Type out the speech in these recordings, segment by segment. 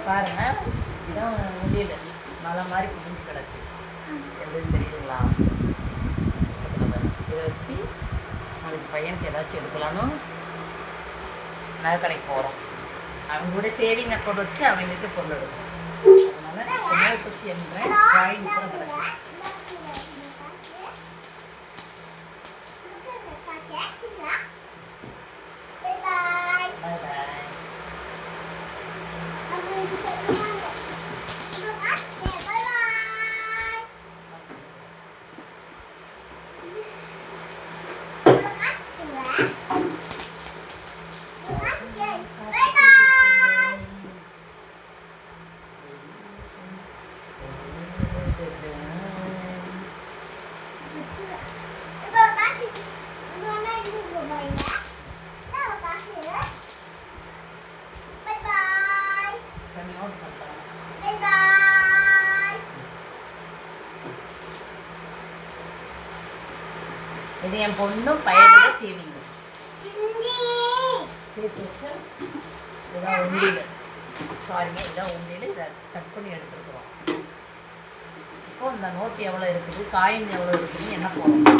பாருங்க, இதான் முடியல, மலை மாதிரி குடிஞ்சு கிடக்கு. எப்படின்னு தெரியுதுங்களா? இதை வச்சு நாளைக்கு பையனுக்கு ஏதாச்சும் எடுக்கலான்னு நகை கடைக்கு போகிறோம். அவங்க கூட சேவிங் அக்கௌண்ட் வச்சு அவங்களுக்கு பொருள் எடுக்கும். அதனால் குச்சி என்றேன் காயின் கூட கிடக்கு. இது என் பொண்ணும் பையனோட சேவிங் சேர்த்து வச்சா இதுதான் உண்டியல். சாரிங்க, இதுதான் உண்டியல். இதை கட் பண்ணி எடுத்துருக்குறோம். இப்போ இந்த நோட்டு எவ்வளோ இருக்குது, காயின் எவ்வளோ இருக்குதுன்னு என்ன போடணும்.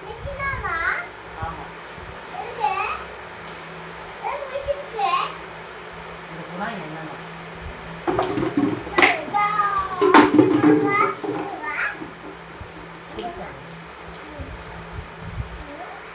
Miss Nova.